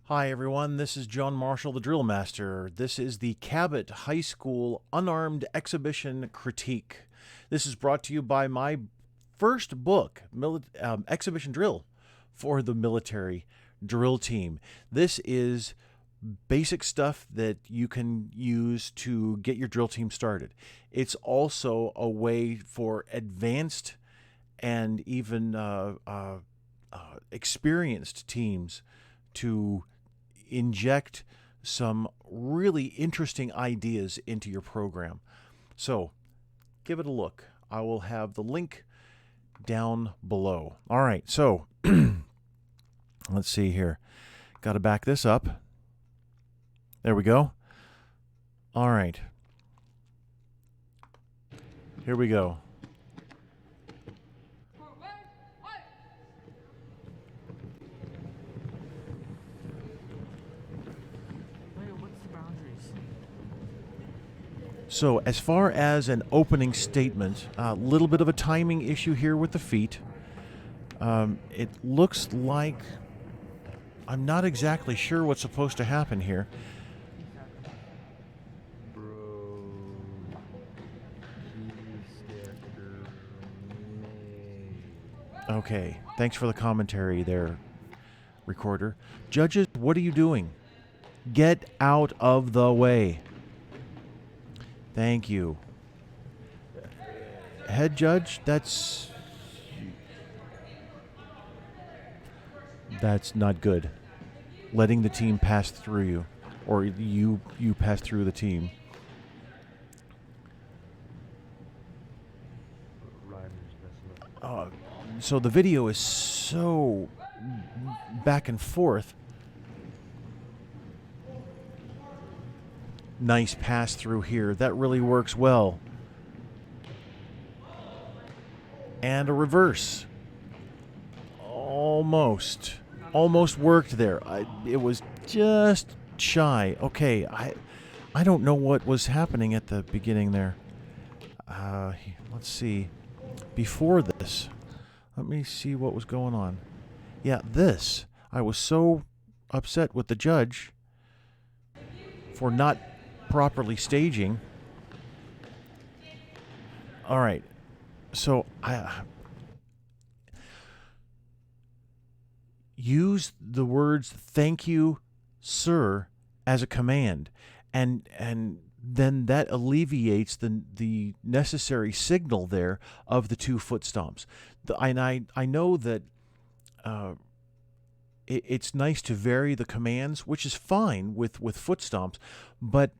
Hi everyone, this is John Marshall, the DrillMaster. This is the Cabot High School Unarmed Exhibition Critique. This is brought to you by my first book, Exhibition Drill, for the military drill team. This is basic stuff that you can use to get your drill team started. It's also a way for advanced and even experienced teams to inject some really interesting ideas into your program. So give it a look. I will have the link down below. All right, so let's see here. Got to back this up. There we go. All right. Here we go. So as far as an opening statement, a little bit of a timing issue here with the feet. It looks like I'm not exactly sure what's supposed to happen here. Okay, thanks for the commentary there, recorder. Judges, what are you doing? Get out of the way. Thank you. Head judge, that's not good. Letting the team pass through you, or you pass through the team. So the video is so back and forth. Nice pass through here. That really works well. And a reverse. Almost worked there. It was just shy. Okay, I don't know what was happening at the beginning there. Let's see. Before this, let me see what was going on. Yeah, this. I was so upset with the judge for not properly staging. All right. So I use the words "thank you, sir" as a command, and then that alleviates the necessary signal there of the 2 foot stomps. I know that it's nice to vary the commands, which is fine with foot stomps, but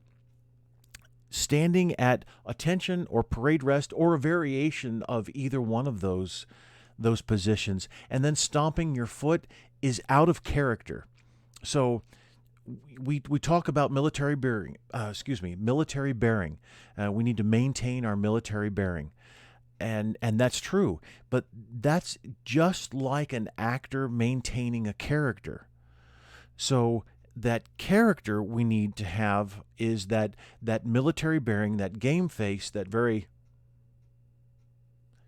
standing at attention or parade rest or a variation of either one of those positions and then stomping your foot is out of character. So we talk about military bearing. Military bearing. We need to maintain our military bearing, and that's true. But that's just like an actor maintaining a character. So that character we need to have is that military bearing, that game face, that very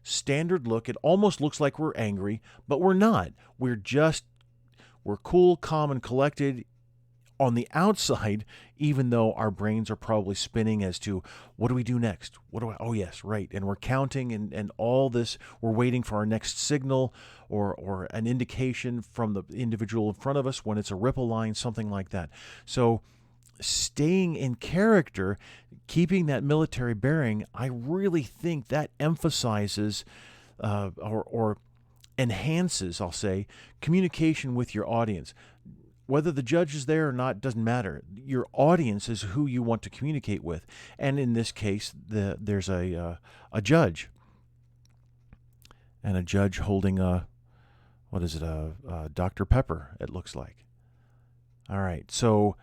standard look. It almost looks like we're angry, but we're not. We're cool, calm, and collected on the outside, even though our brains are probably spinning as to what do we do next? Oh yes, right. And we're counting and all this. We're waiting for our next signal or an indication from the individual in front of us when it's a ripple line, something like that. So staying in character, keeping that military bearing, I really think that emphasizes or enhances, I'll say, communication with your audience. Whether the judge is there or not doesn't matter. Your audience is who you want to communicate with. And in this case, there's a judge. And a judge holding a Dr. Pepper, it looks like. All right, so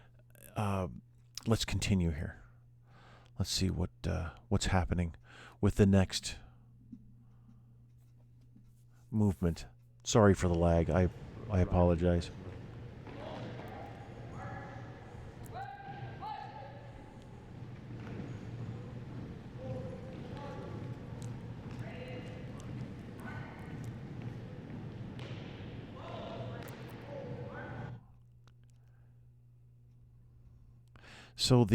let's continue here. Let's see what's happening with the next movement. Sorry for the lag. I apologize. So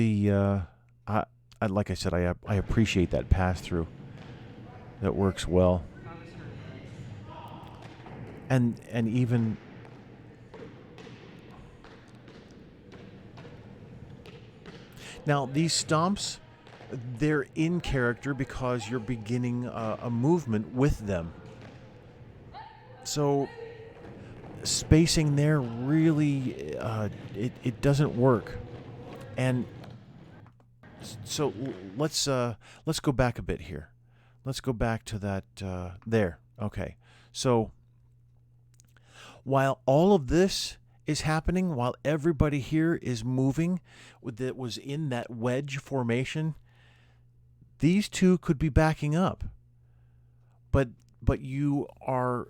like I said, I appreciate that pass through. That works well. And even now, these stomps, they're in character because you're beginning a movement with them. So spacing there really it doesn't work. And so let's go back a bit here. Let's go back to that there. Okay. So while all of this is happening, while everybody here is moving that was in that wedge formation, these two could be backing up. But you are,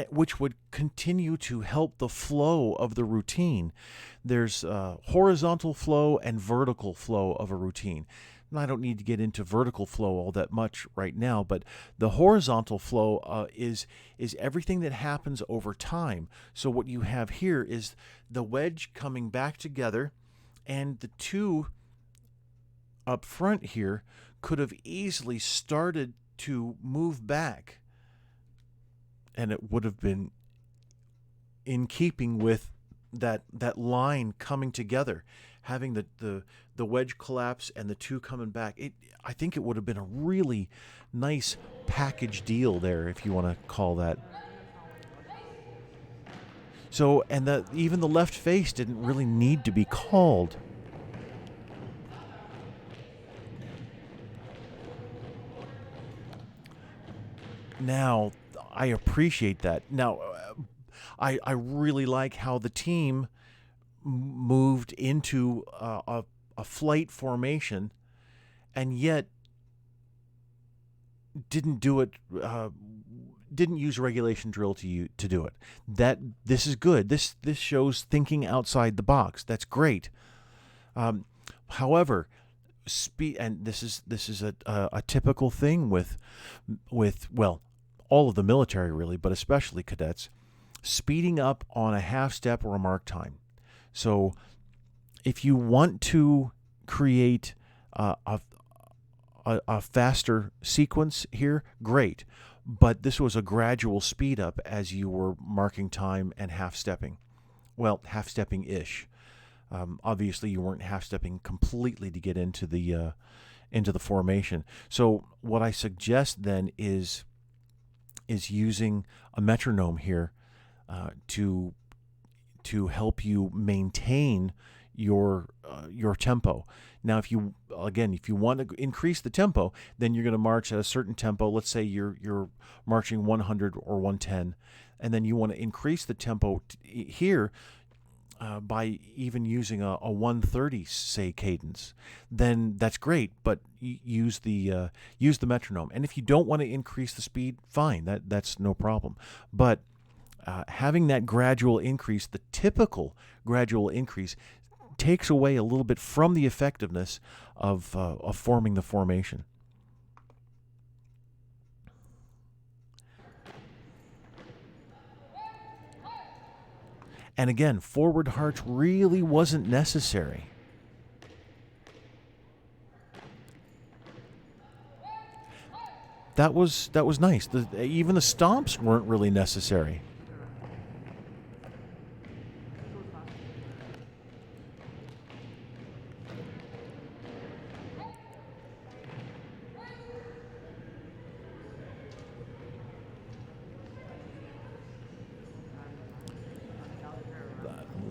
which would continue to help the flow of the routine. There's horizontal flow and vertical flow of a routine. And I don't need to get into vertical flow all that much right now, but the horizontal flow is everything that happens over time. So what you have here is the wedge coming back together, and the two up front here could have easily started to move back, and it would have been in keeping with that line coming together, having the wedge collapse and the two coming back. I think it would have been a really nice package deal there, if you want to call that. So, and even the left face didn't really need to be called. Now, I appreciate that. Now, I really like how the team moved into a flight formation, and yet didn't do it. Didn't use regulation drill to do it. This is good. This shows thinking outside the box. That's great. However, speed, and this is a typical thing with well, all of the military really, but especially cadets, speeding up on a half step or a mark time. So if you want to create a faster sequence here, great. But this was a gradual speed up as you were marking time and half stepping. Well, half stepping ish. Obviously, you weren't half stepping completely to get into the formation. So what I suggest then is using a metronome here to help you maintain your tempo. Now, if you want to increase the tempo, then you're going to march at a certain tempo. Let's say you're marching 100 or 110, and then you want to increase the tempo here by even using a 130, say, cadence. Then that's great, but use the metronome. And if you don't want to increase the speed, fine, that's no problem. But having that gradual increase, the typical gradual increase, takes away a little bit from the effectiveness of forming the formation. And again, forward march really wasn't necessary. That was nice. Even the stomps weren't really necessary.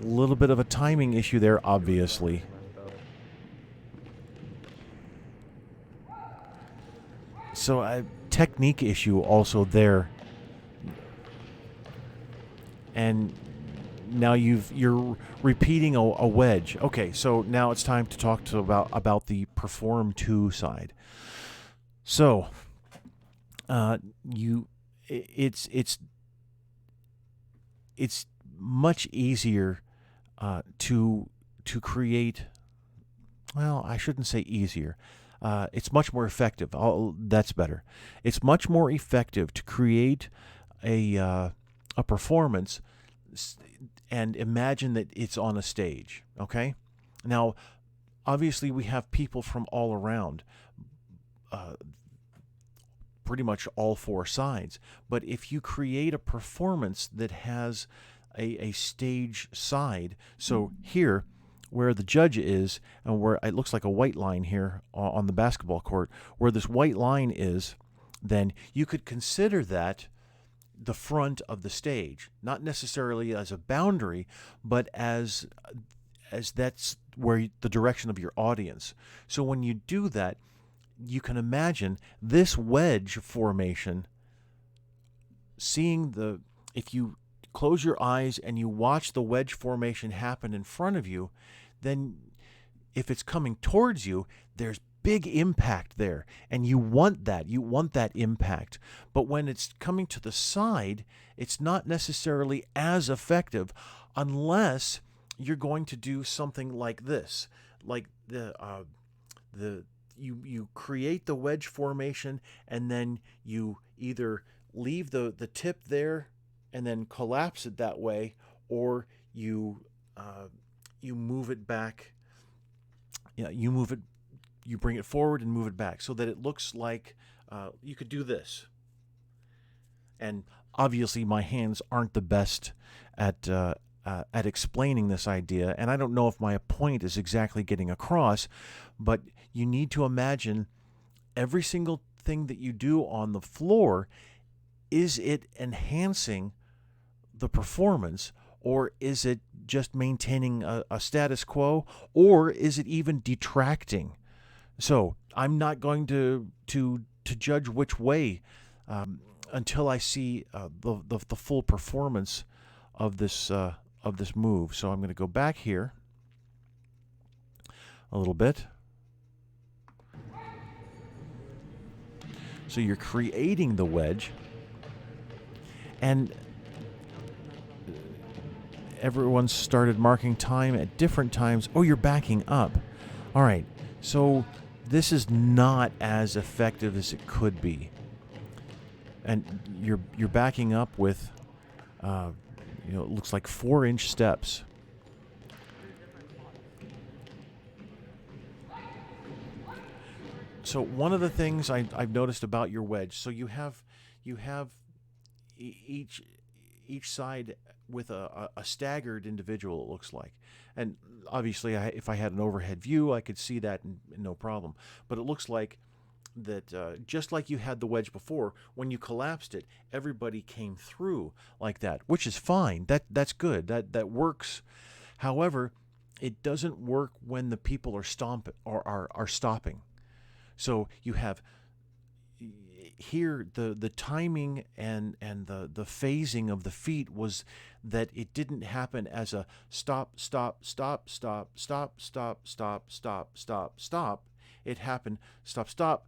A little bit of a timing issue there, obviously. So a technique issue also there. And now you're repeating a wedge. Okay, so now it's time to talk about the perform to side. So it's much easier to create. Well, I shouldn't say easier. It's much more effective. That's better. It's much more effective to create a performance and imagine that it's on a stage. Okay, Now, obviously, we have people from all around, uh, pretty much all four sides. But if you create a performance that has a stage side, so here, where the judge is, and where it looks like a white line here on the basketball court, where this white line is, then you could consider that the front of the stage, not necessarily as a boundary, but as that's where the direction of your audience. So when you do that, you can imagine this wedge formation, if you close your eyes and you watch the wedge formation happen in front of you, then if it's coming towards you, there's big impact there, and you want that impact. But when it's coming to the side, it's not necessarily as effective unless you're going to do something like this, like you create the wedge formation, and then you either leave the tip there and then collapse it that way, or you move it back. You bring it forward and move it back so that it looks like you could do this. And obviously, my hands aren't the best at explaining this idea, and I don't know if my point is exactly getting across, but you need to imagine every single thing that you do on the floor, is it enhancing the performance, or is it just maintaining a status quo, or is it even detracting? So I'm not going to judge which way until I see the full performance of this move. So I'm going to go back here a little bit. So you're creating the wedge, and everyone's started marking time at different times. Oh, you're backing up. All right. So this is not as effective as it could be, and you're backing up with, it looks like 4-inch steps. So one of the things I've noticed about your wedge, so you have each side with a staggered individual, it looks like. And obviously, if I had an overhead view, I could see that and no problem. But it looks like that just like you had the wedge before, when you collapsed it, everybody came through like that, which is fine. That's good. That works. However, it doesn't work when the people are stopping. So you have here the timing and the phasing of the feet was that it didn't happen as a stop. It happened stop.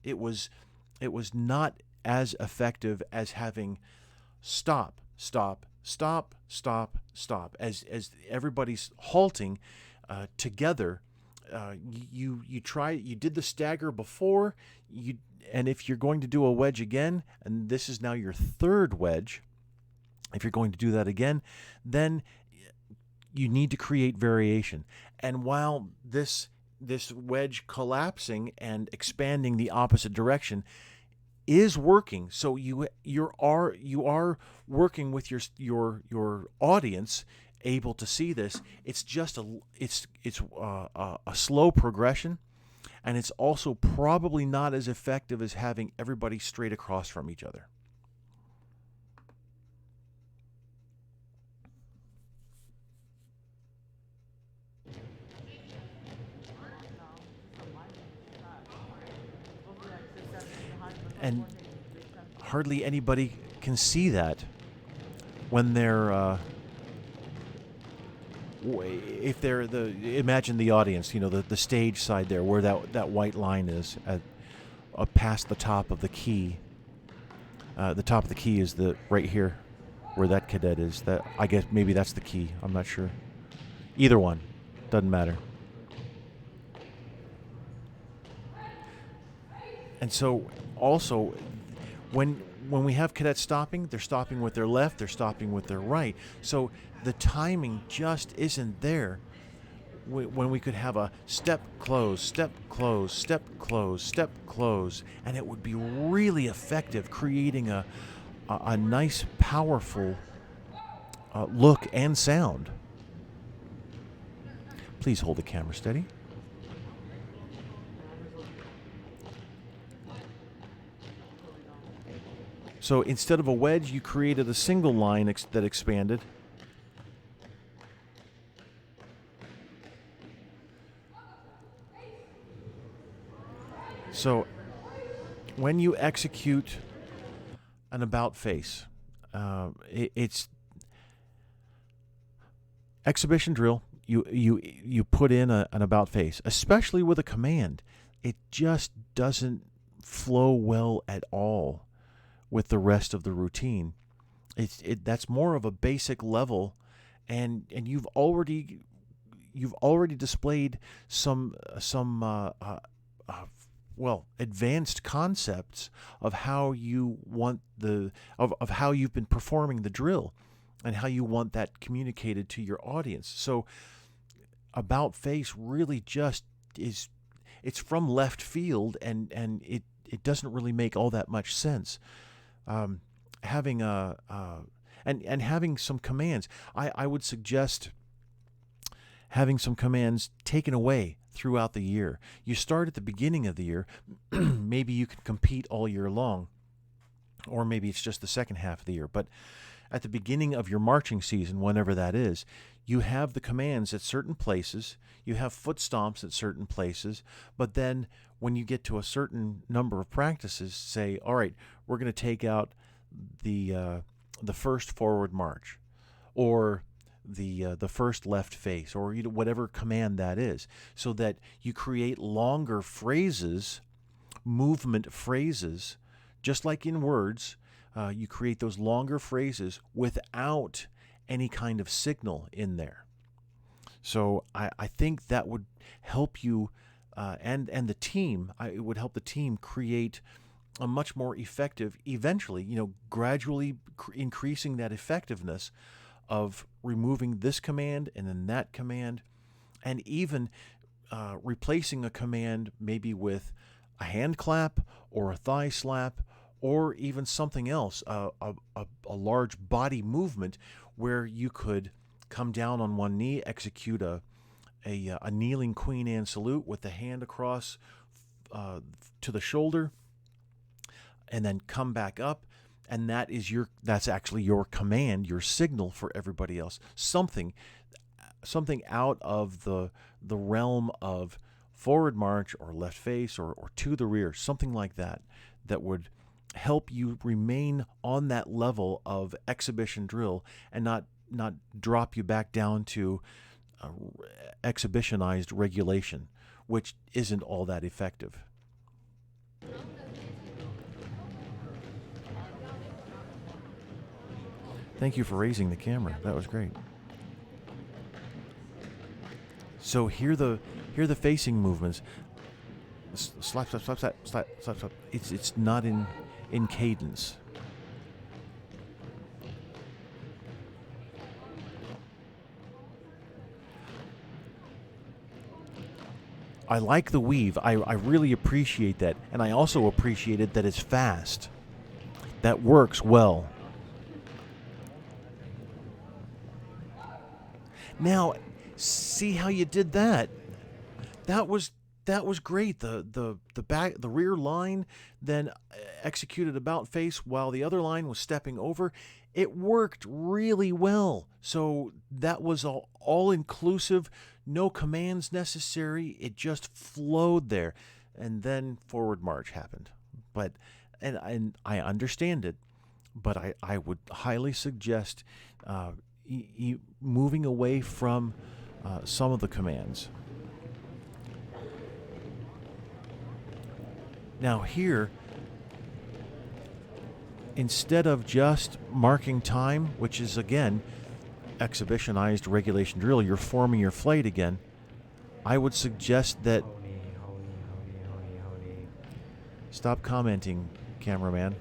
It was not as effective as having stop, as everybody's halting together. You did the stagger before, and if you're going to do a wedge again, and this is now your third wedge, if you're going to do that again, then you need to create variation. And while this wedge collapsing and expanding the opposite direction is working, so you are working with your audience able to see this. It's just a slow progression, and it's also probably not as effective as having everybody straight across from each other. And hardly anybody can see that when they're if they're imagine the audience, the stage side there where that white line is past the top of the key. The top of the key is right here where that cadet is. That, I guess maybe that's the key. I'm not sure. Either one, doesn't matter. And so also When we have cadets stopping, they're stopping with their left, they're stopping with their right. So the timing just isn't there. When we could have a step, close, step, close, step, close, step, close, and it would be really effective, creating a nice, powerful look and sound. Please hold the camera steady. So instead of a wedge, you created a single line that expanded. So when you execute an about face, it's exhibition drill. You put in an about face, especially with a command. It just doesn't flow well at all with the rest of the routine. That's more of a basic level, and you've already displayed some advanced concepts of how you want of how you've been performing the drill and how you want that communicated to your audience. So about face really just it's from left field, and it doesn't really make all that much sense. Having having some commands, I would suggest having some commands taken away throughout the year. You start at the beginning of the year. Maybe you can compete all year long, or maybe it's just the second half of the year. But at the beginning of your marching season, whenever that is, you have the commands at certain places. You have foot stomps at certain places. But then when you get to a certain number of practices, say, all right, we're going to take out the first forward march, or the first left face, or whatever command that is, so that you create longer phrases, movement phrases, just like in words. You create those longer phrases without any kind of signal in there. So I think that would help you and the team. It would help the team create a much more effective, eventually, gradually increasing that effectiveness of removing this command and then that command, and even replacing a command maybe with a hand clap or a thigh slap, or even something else, a large body movement where you could come down on one knee, execute a kneeling Queen Anne salute with the hand across to the shoulder, and then come back up, and that's actually your command, your signal for everybody else. Something out of the realm of forward march or left face or to the rear, something like that would help you remain on that level of exhibition drill and not drop you back down to exhibitionized regulation, which isn't all that effective. Thank you for raising the camera. That was great. So hear the facing movements. Slap, slap, slap, slap, slap, slap, slap. It's not in cadence. I like the weave. I really appreciate that. And I also appreciated that it's fast. That works well. Now, see how you did that? That was great. The rear line then executed about face while the other line was stepping over. It worked really well. So that was all inclusive, no commands necessary. It just flowed there, and then forward march happened. And I understand it, but I would highly suggest moving away from some of the commands. Now here, instead of just marking time, which is again exhibitionized regulation drill, you're forming your flight again. I would suggest that stop commenting, cameraman.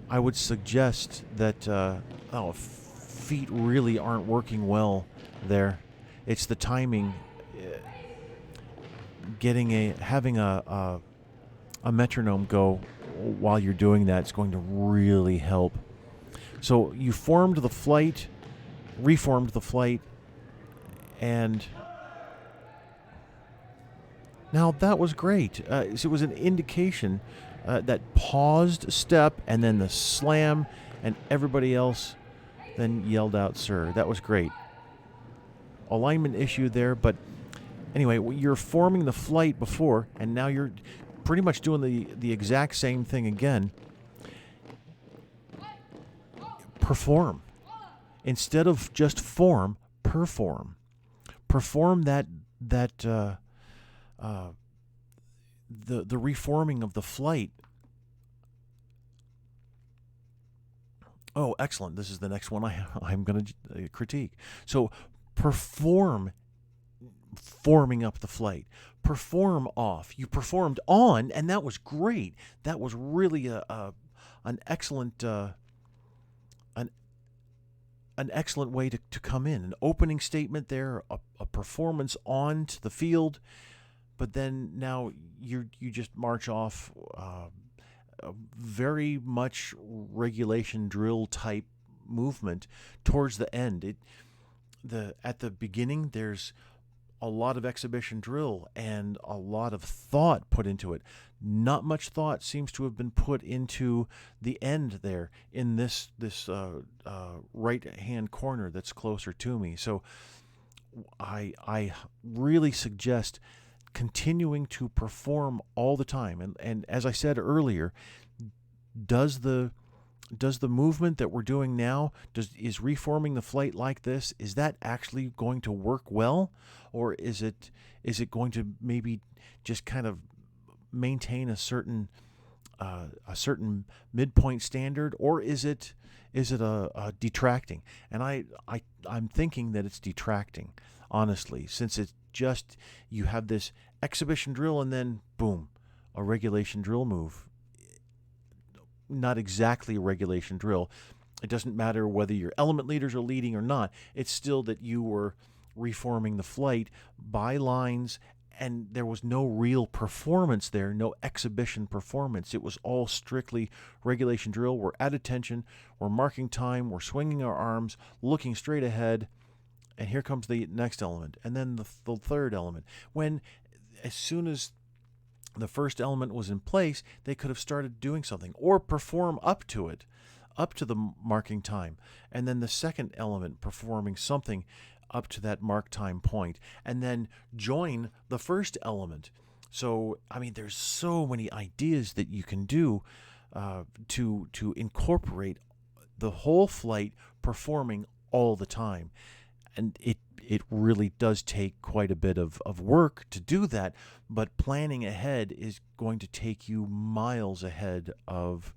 I would suggest that feet really aren't working well there. It's the timing. Having a metronome go while you're doing that is going to really help. So you reformed the flight, and now that was great. So it was an indication that paused step and then the slam, and everybody else then yelled out, "Sir." That was great. Alignment issue there, but anyway, you're forming the flight before, and now you're pretty much doing the exact same thing again. Perform. Instead of just form, perform. Perform the reforming of the flight. Oh, excellent. This is the next one I'm going to critique. So perform forming up the flight. Perform off. You performed on, and that was great. That was really an excellent an excellent way to come in. An opening statement there, a performance on to the field, but then now you just march off a very much regulation drill type movement towards the end. At the beginning, there's a lot of exhibition drill and a lot of thought put into it. Not much thought seems to have been put into the end there in this right hand corner that's closer to me. So I really suggest continuing to perform all the time. And as I said earlier, does the movement that we're doing now, is reforming the flight like this, is that actually going to work well, or is it going to maybe just kind of maintain a certain midpoint standard, or is it a detracting? And I'm thinking that it's detracting, honestly, since it's just you have this exhibition drill and then boom, a regulation drill move. Not exactly a regulation drill. It doesn't matter whether your element leaders are leading or not. It's still that you were reforming the flight by lines, and there was no real performance there, no exhibition performance. It was all strictly regulation drill. We're at attention, we're marking time, we're swinging our arms, looking straight ahead, and here comes the next element, and then the third element. As soon as the first element was in place, they could have started doing something or perform up to it, up to the marking time. And then the second element performing something up to that mark time point, and then join the first element. So, I mean, there's so many ideas that you can do to incorporate the whole flight performing all the time. And it really does take quite a bit of work to do that, but planning ahead is going to take you miles ahead of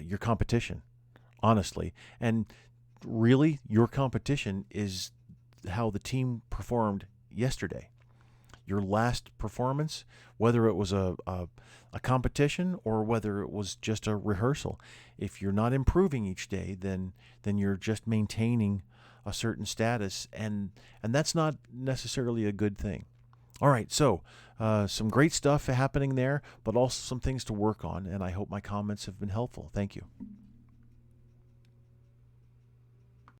your competition, honestly. And really, your competition is how the team performed yesterday. Your last performance, whether it was a competition or whether it was just a rehearsal. If you're not improving each day, then you're just maintaining a certain status, and that's not necessarily a good thing. All right, so some great stuff happening there, but also some things to work on, and I hope my comments have been helpful. Thank you.